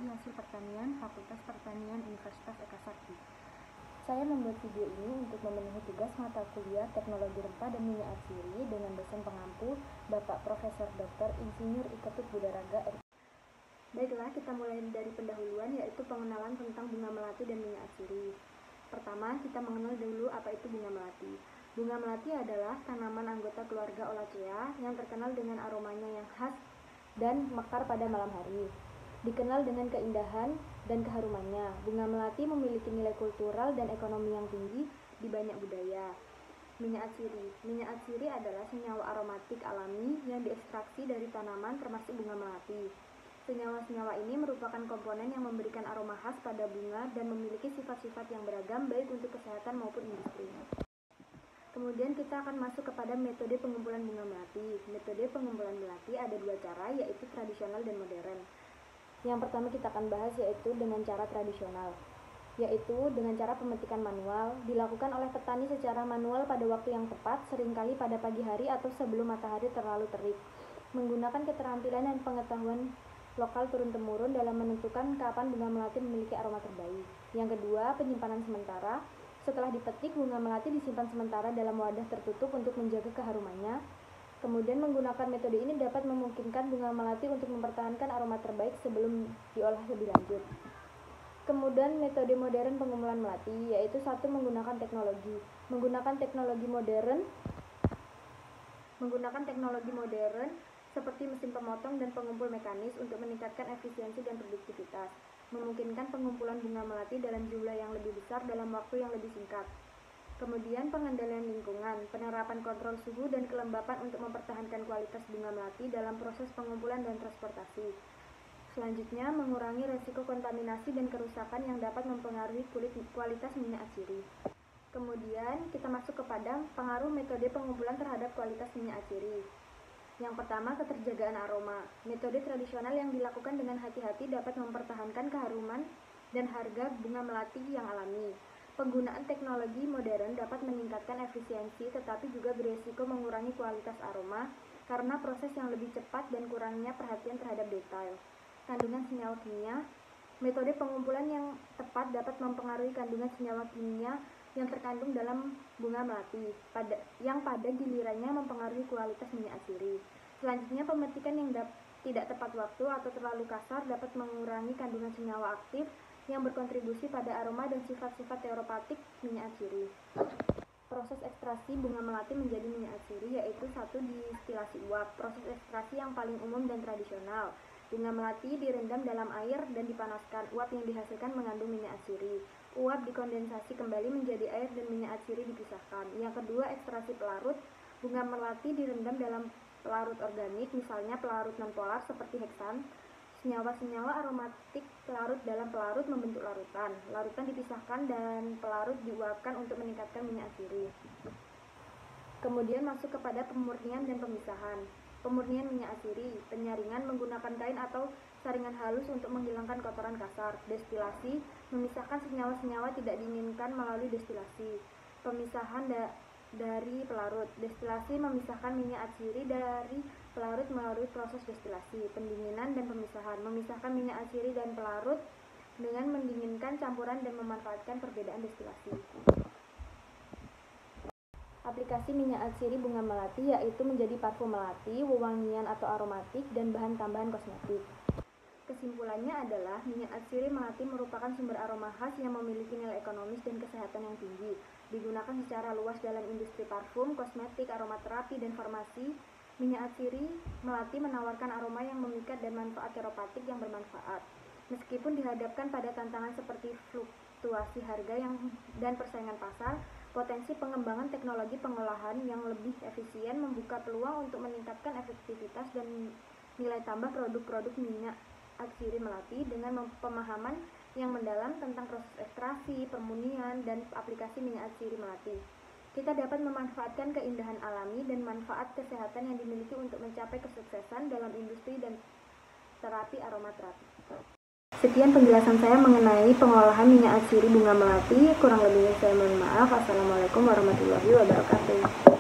Teknologi Hasil Pertanian, Fakultas Pertanian Universitas Eka Sakti. Saya membuat video ini untuk memenuhi tugas mata kuliah Teknologi Rempah dan Minyak Atsiri dengan dosen pengampu Bapak Profesor Dr. Insinyur Iketut Budaraga. Baiklah, kita mulai dari pendahuluan, yaitu pengenalan tentang bunga melati dan minyak atsiri. Pertama, kita mengenal dulu apa itu bunga melati. Bunga melati adalah tanaman anggota keluarga Olaceae yang terkenal dengan aromanya yang khas dan mekar pada malam hari. Dikenal dengan keindahan dan keharumannya, bunga melati memiliki nilai kultural dan ekonomi yang tinggi di banyak budaya. Minyak atsiri. Minyak atsiri adalah senyawa aromatik alami yang diekstraksi dari tanaman termasuk bunga melati. Senyawa-senyawa ini merupakan komponen yang memberikan aroma khas pada bunga dan memiliki sifat-sifat yang beragam baik untuk kesehatan maupun industri. Kemudian kita akan masuk kepada metode pengumpulan bunga melati. Metode pengumpulan melati ada dua cara, yaitu tradisional dan modern. Yang pertama kita akan bahas yaitu dengan cara tradisional, yaitu dengan cara pemetikan manual, dilakukan oleh petani secara manual pada waktu yang tepat, seringkali pada pagi hari atau sebelum matahari terlalu terik, menggunakan keterampilan dan pengetahuan lokal turun-temurun dalam menentukan kapan bunga melati memiliki aroma terbaik. Yang kedua, penyimpanan sementara. Setelah dipetik, bunga melati disimpan sementara dalam wadah tertutup untuk menjaga keharumannya. Kemudian menggunakan metode ini dapat memungkinkan bunga melati untuk mempertahankan aroma terbaik sebelum diolah lebih lanjut. Kemudian metode modern pengumpulan melati, yaitu satu menggunakan teknologi. Menggunakan teknologi modern seperti mesin pemotong dan pengumpul mekanis untuk meningkatkan efisiensi dan produktivitas, memungkinkan pengumpulan bunga melati dalam jumlah yang lebih besar dalam waktu yang lebih singkat. Kemudian pengendalian lingkungan, penerapan kontrol suhu dan kelembapan untuk mempertahankan kualitas bunga melati dalam proses pengumpulan dan transportasi. Selanjutnya, mengurangi resiko kontaminasi dan kerusakan yang dapat mempengaruhi kualitas minyak atsiri. Kemudian, kita masuk kepada pengaruh metode pengumpulan terhadap kualitas minyak atsiri. Yang pertama, keterjagaan aroma. Metode tradisional yang dilakukan dengan hati-hati dapat mempertahankan keharuman dan harga bunga melati yang alami. Penggunaan teknologi modern dapat meningkatkan efisiensi tetapi juga beresiko mengurangi kualitas aroma karena proses yang lebih cepat dan kurangnya perhatian terhadap detail. Kandungan senyawa kimia. Metode pengumpulan yang tepat dapat mempengaruhi kandungan senyawa kimia yang terkandung dalam bunga melati, yang pada gilirannya mempengaruhi kualitas minyak atsiri. Selanjutnya, pemetikan yang tidak tepat waktu atau terlalu kasar dapat mengurangi kandungan senyawa aktif yang berkontribusi pada aroma dan sifat-sifat teropatik minyak atsiri. Proses ekstraksi bunga melati menjadi minyak atsiri yaitu satu, distilasi uap. Proses ekstraksi yang paling umum dan tradisional. Bunga melati direndam dalam air dan dipanaskan. Uap yang dihasilkan mengandung minyak atsiri. Uap dikondensasi kembali menjadi air dan minyak atsiri dipisahkan. Yang kedua, ekstraksi pelarut. Bunga melati direndam dalam pelarut organik, misalnya pelarut nonpolar seperti heksan. Senyawa-senyawa aromatik larut dalam pelarut membentuk larutan. Larutan dipisahkan dan pelarut diuapkan untuk meningkatkan minyak atsiri. Kemudian masuk kepada pemurnian dan pemisahan. Pemurnian minyak atsiri, penyaringan menggunakan kain atau saringan halus untuk menghilangkan kotoran kasar. Destilasi, memisahkan senyawa-senyawa tidak diinginkan melalui destilasi. Pemisahan dari pelarut. Destilasi memisahkan minyak atsiri dari pelarut melalui proses destilasi. Pendinginan dan pemisahan, memisahkan minyak atsiri dan pelarut dengan mendinginkan campuran dan memanfaatkan perbedaan destilasi. Aplikasi minyak atsiri bunga melati yaitu menjadi parfum melati, wewangian atau aromatik, dan bahan tambahan kosmetik. Kesimpulannya adalah minyak atsiri melati merupakan sumber aroma khas yang memiliki nilai ekonomis dan kesehatan yang tinggi. Digunakan secara luas dalam industri parfum, kosmetik, aromaterapi, dan farmasi. Minyak atsiri melati menawarkan aroma yang memikat dan manfaat teropatik yang bermanfaat. Meskipun dihadapkan pada tantangan seperti fluktuasi harga dan persaingan pasar, potensi pengembangan teknologi pengolahan yang lebih efisien membuka peluang untuk meningkatkan efektivitas dan nilai tambah produk-produk minyak atsiri melati dengan pemahaman yang mendalam tentang proses ekstraksi, permurnian, dan aplikasi minyak atsiri melati. Kita dapat memanfaatkan keindahan alami dan manfaat kesehatan yang dimiliki untuk mencapai kesuksesan dalam industri dan terapi aromaterapi. Sekian penjelasan saya mengenai pengolahan minyak atsiri bunga melati. Kurang lebihnya saya mohon maaf. Assalamualaikum warahmatullahi wabarakatuh.